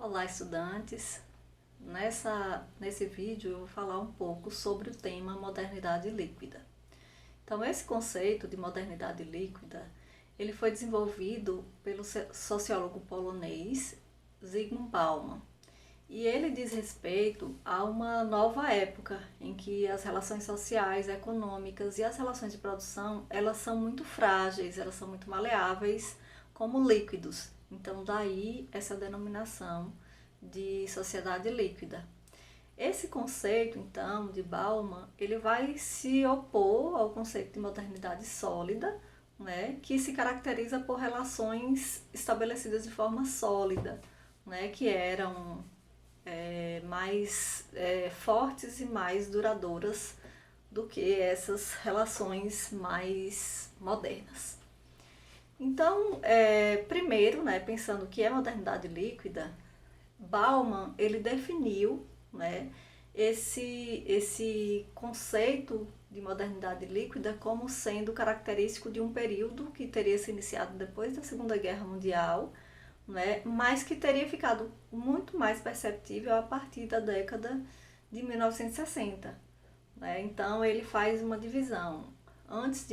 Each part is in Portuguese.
Olá, estudantes! Nesse vídeo eu vou falar um pouco sobre o tema modernidade líquida. Então, esse conceito de modernidade líquida, ele foi desenvolvido pelo sociólogo polonês Zygmunt Bauman. E ele diz respeito a uma nova época em que as relações sociais, econômicas e as relações de produção, elas são muito frágeis, elas são muito maleáveis como líquidos. Então, daí essa denominação de sociedade líquida. Esse conceito, então, de Bauman, ele vai se opor ao conceito de modernidade sólida, né, que se caracteriza por relações estabelecidas de forma sólida, né, que eram mais fortes e mais duradouras do que essas relações mais modernas. Então, primeiro, né, pensando o que é modernidade líquida, Bauman ele definiu, né, esse conceito de modernidade líquida como sendo característico de um período que teria se iniciado depois da Segunda Guerra Mundial, né, mas que teria ficado muito mais perceptível a partir da década de 1960. Né? Então ele faz uma divisão. Antes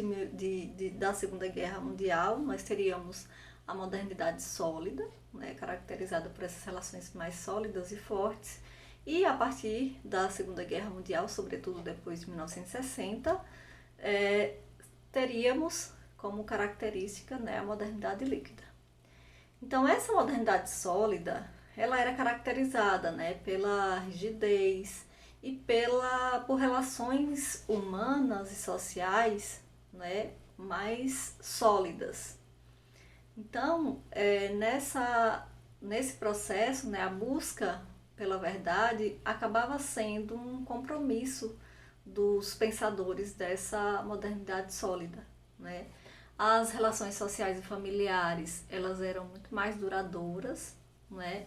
da Segunda Guerra Mundial, nós teríamos a modernidade sólida, né, caracterizada por essas relações mais sólidas e fortes, e a partir da Segunda Guerra Mundial, sobretudo depois de 1960, teríamos como característica, né, a modernidade líquida. Então, essa modernidade sólida, ela era caracterizada, né, pela rigidez e por relações humanas e sociais, né, mais sólidas. Então, nesse processo, né, a busca pela verdade acabava sendo um compromisso dos pensadores dessa modernidade sólida, né? As relações sociais e familiares, elas eram muito mais duradouras, né?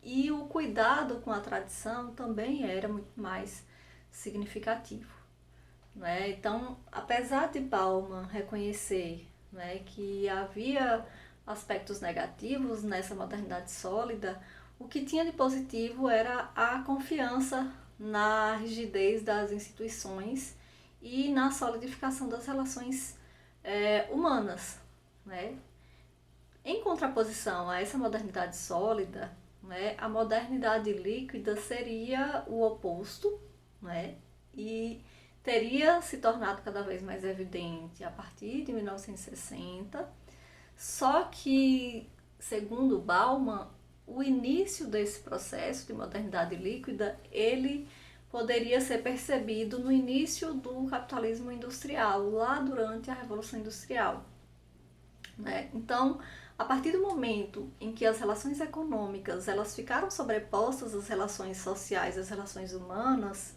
E o cuidado com a tradição também era muito mais significativo, né? Então, apesar de Bauman reconhecer, né, que havia aspectos negativos nessa modernidade sólida, o que tinha de positivo era a confiança na rigidez das instituições e na solidificação das relações humanas. Né? Em contraposição a essa modernidade sólida, né, a modernidade líquida seria o oposto, né, e teria se tornado cada vez mais evidente a partir de 1960, só que, segundo Bauman, o início desse processo de modernidade líquida, ele poderia ser percebido no início do capitalismo industrial, lá durante a Revolução Industrial. Né? Então, a partir do momento em que as relações econômicas elas ficaram sobrepostas às relações sociais, às relações humanas,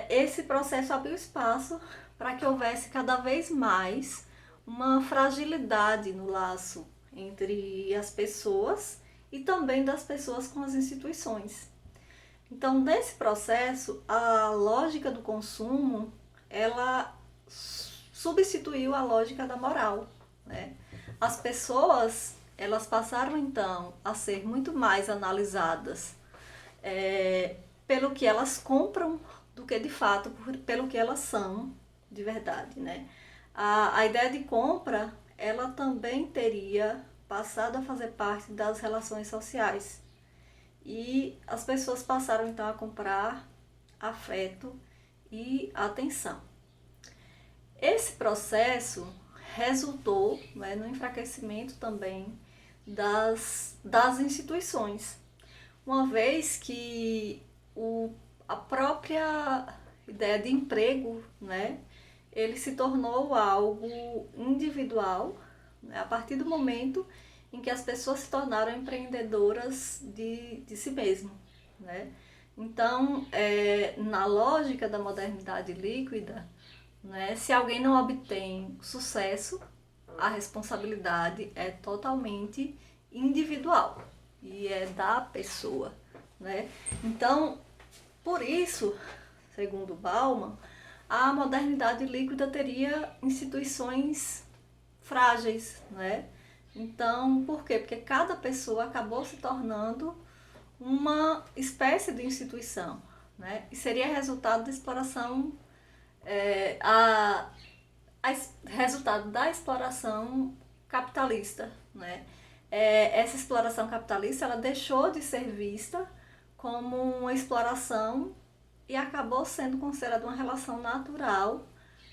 esse processo abriu espaço para que houvesse cada vez mais uma fragilidade no laço entre as pessoas e também das pessoas com as instituições. Então, nesse processo, a lógica do consumo, ela substituiu a lógica da moral. Né? As pessoas, elas passaram então a ser muito mais analisadas pelo que elas compram do que de fato pelo que elas são de verdade. Né? A ideia de compra, ela também teria passado a fazer parte das relações sociais. E as pessoas passaram então a comprar afeto e atenção. Esse processo resultou, né, no enfraquecimento também das instituições, uma vez que a própria ideia de emprego, né, ele se tornou algo individual, né, a partir do momento em que as pessoas se tornaram empreendedoras de si mesmo. Né? Então, na lógica da modernidade líquida, né, se alguém não obtém sucesso, a responsabilidade é totalmente individual e é da pessoa. Né? Então, por isso, segundo Bauman, a modernidade líquida teria instituições frágeis, né? Então, por quê? Porque cada pessoa acabou se tornando uma espécie de instituição, né? E seria resultado da exploração, resultado da exploração capitalista, né? Essa exploração capitalista, ela deixou de ser vista como uma exploração e acabou sendo considerada uma relação natural,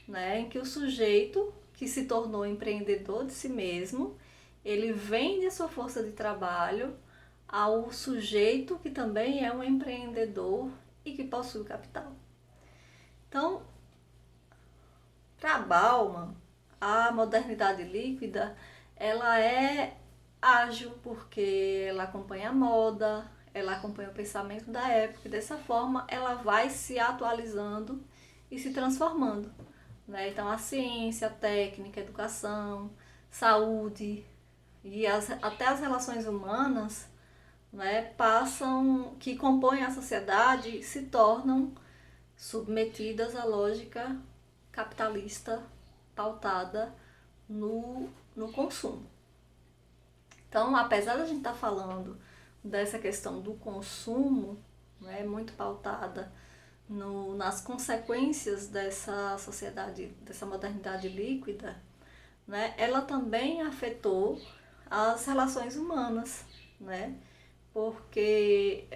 né? Em que o sujeito que se tornou empreendedor de si mesmo, ele vende a sua força de trabalho ao sujeito que também é um empreendedor e que possui o capital. Então, para Bauman, a modernidade líquida, ela é ágil porque ela acompanha a moda, ela acompanha o pensamento da época e dessa forma ela vai se atualizando e se transformando, né? Então a ciência, a técnica, a educação, saúde e até as relações humanas, né, que compõem a sociedade se tornam submetidas à lógica capitalista pautada no consumo. Então, apesar de a gente estar falando dessa questão do consumo, né, muito pautada nas consequências dessa sociedade, dessa modernidade líquida, né, ela também afetou as relações humanas, né, porque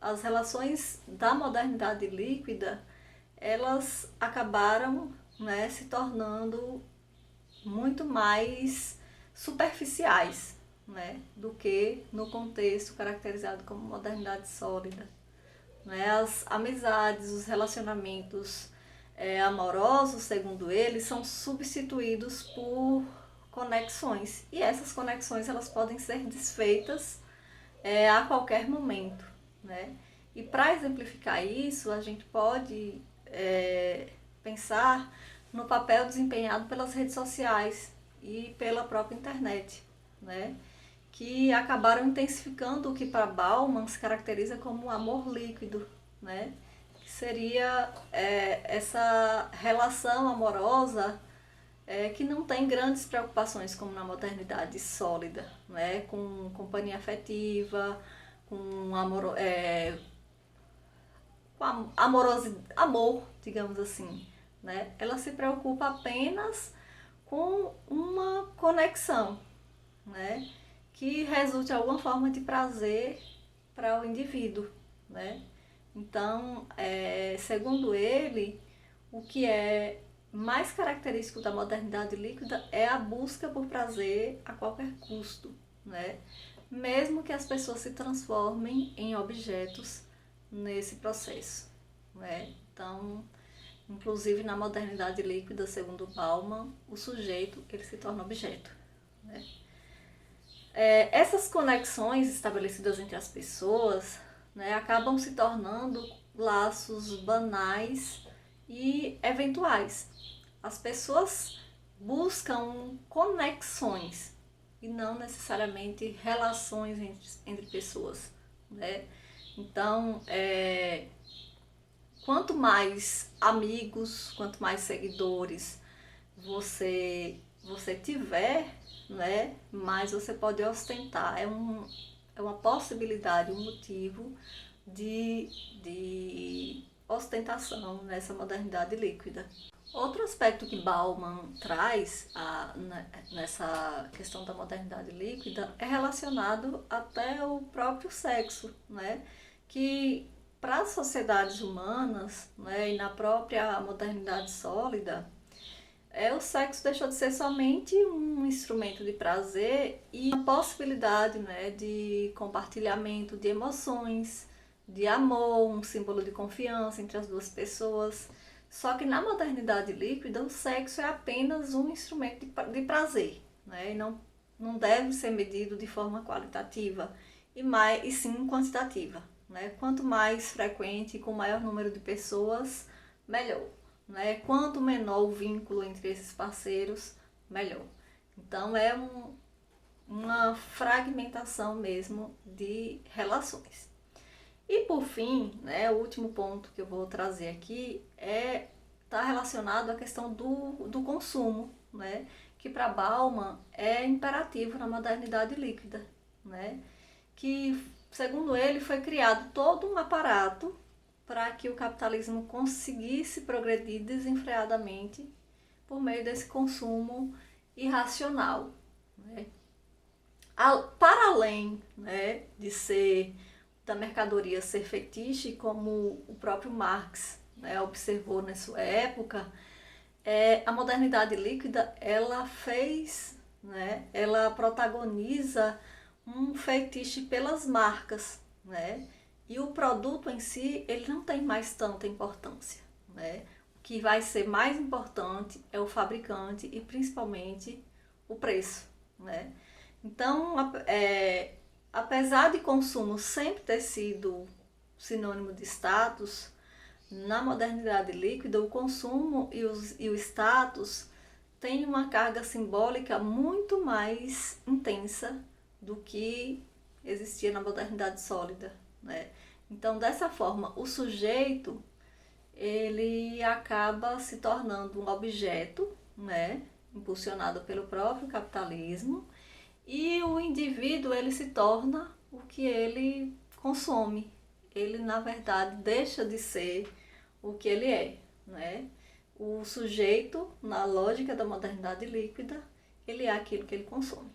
as relações da modernidade líquida, elas acabaram, né, se tornando muito mais superficiais, né, do que no contexto caracterizado como modernidade sólida. Né? As amizades, os relacionamentos amorosos, segundo ele, são substituídos por conexões. E essas conexões elas podem ser desfeitas a qualquer momento. Né? E para exemplificar isso, a gente pode pensar no papel desempenhado pelas redes sociais e pela própria internet, né? Que acabaram intensificando o que para Bauman se caracteriza como amor líquido, né? Que seria essa relação amorosa que não tem grandes preocupações como na modernidade sólida, né? Com companhia afetiva, com amor, digamos assim, né? Ela se preocupa apenas com uma conexão, né? Que resulte em alguma forma de prazer para o indivíduo, né? Então, segundo ele, o que é mais característico da modernidade líquida é a busca por prazer a qualquer custo, né? Mesmo que as pessoas se transformem em objetos nesse processo, né? Então, inclusive na modernidade líquida, segundo Bauman, o sujeito ele se torna objeto, né? Essas conexões estabelecidas entre as pessoas, né, acabam se tornando laços banais e eventuais. As pessoas buscam conexões e não necessariamente relações entre pessoas, né? Então, quanto mais amigos, quanto mais seguidores você tiver, né, mais você pode ostentar. É uma possibilidade, um motivo de ostentação nessa modernidade líquida. Outro aspecto que Bauman traz nessa questão da modernidade líquida é relacionado até ao próprio sexo, né? Que para as sociedades humanas, né, e na própria modernidade sólida, o sexo deixou de ser somente um instrumento de prazer e uma possibilidade, né, de compartilhamento de emoções, de amor, um símbolo de confiança entre as duas pessoas. Só que na modernidade líquida, o sexo é apenas um instrumento de prazer, né, e não deve ser medido de forma qualitativa e sim quantitativa. Né? Quanto mais frequente e com maior número de pessoas, melhor. Né? Quanto menor o vínculo entre esses parceiros, melhor. Então uma fragmentação mesmo de relações. E por fim, né, o último ponto que eu vou trazer aqui está relacionado à questão do consumo, né, que para Bauman é imperativo na modernidade líquida, né? Que, segundo ele, foi criado todo um aparato para que o capitalismo conseguisse progredir desenfreadamente por meio desse consumo irracional, né? Para além, né, de ser da mercadoria ser fetiche, como o próprio Marx, né, observou na sua época, a modernidade líquida ela fez, né, ela protagoniza um fetiche pelas marcas, né, e o produto em si ele não tem mais tanta importância, né. O que vai ser mais importante é o fabricante e principalmente o preço, né. Então, apesar de consumo sempre ter sido sinônimo de status, na modernidade líquida, o consumo e o status têm uma carga simbólica muito mais intensa do que existia na modernidade sólida, né? Então, dessa forma, o sujeito ele acaba se tornando um objeto, né, impulsionado pelo próprio capitalismo, e o indivíduo ele se torna o que ele consome. Ele, na verdade, deixa de ser o que ele é, né? O sujeito, na lógica da modernidade líquida, ele é aquilo que ele consome.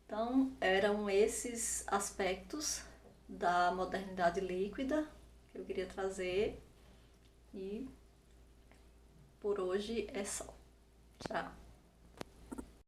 Então, eram esses aspectos da modernidade líquida que eu queria trazer e por hoje é só. Tchau.